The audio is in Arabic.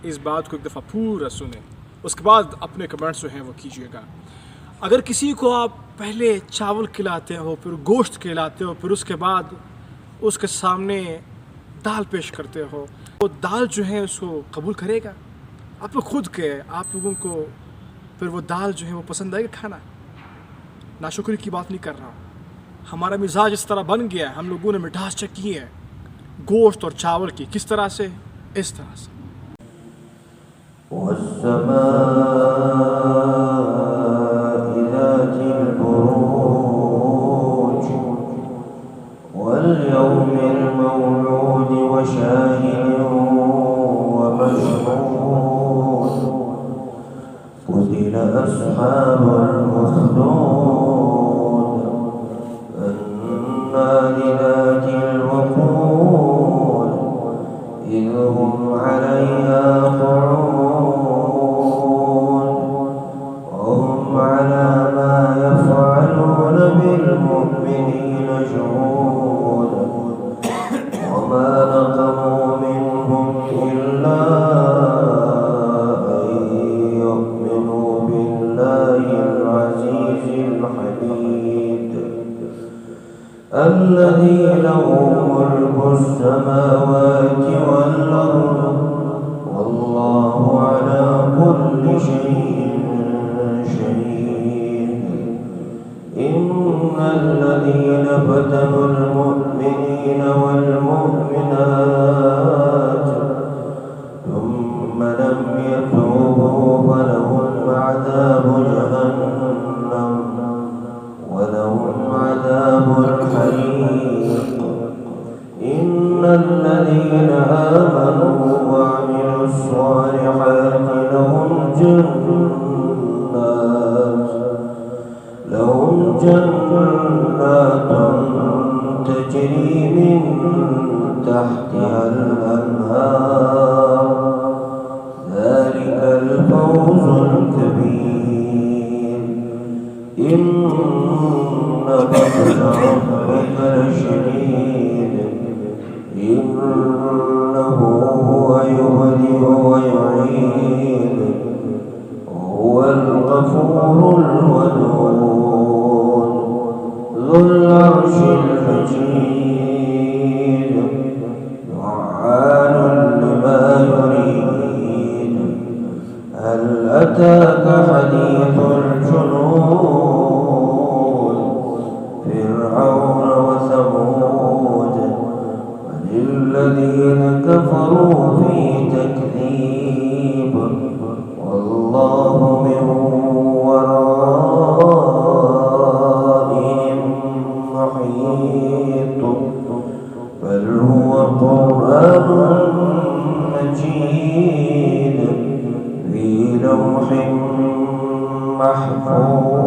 इस बात को एक दफ़ा पूरा सुने, उसके बाद अपने कमेंट्स जो हैं वो कीजिएगा। अगर किसी को आप पहले चावल खिलाते हो, फिर गोश्त खिलाते हो, फिर उसके बाद उसके सामने दाल पेश करते हो, वो दाल जो है उसको कबूल करेगा? आप लोग खुद के, आप लोगों को फिर वो दाल जो है वो पसंद आएगा खाना? नाशुक्री की बात नहीं कर रहा हूँ। हमारा मिजाज इस तरह बन गया है, हम लोगों ने मिठास चखी है गोश्त और चावल की। किस तरह से? इस तरह से। الذي له ملك السماوات والأرض والله على كل شيء شهيد. إن الذين فتنوا المؤمنين والمؤمنات ثم لم يتوبوا فلهم عذاب جهنم ولهم عذاب الحريق. إن الذين آمنوا وعملوا الصالحات لهم جنات تجري من تحتها الأنهار. ذلك الفوز الكبير. إن بطش ربك لشديد. إنه هو يبدئ ويعيد. هو الغفور الودود ذو العرش المجيد فعال لما يريد. هل أتاك حديث الجنود فرعون وثمود بل الذين كفروا في تكذيب والله من ورائهم محيط. بل هو قرآن مجيد في لوح محفوظ.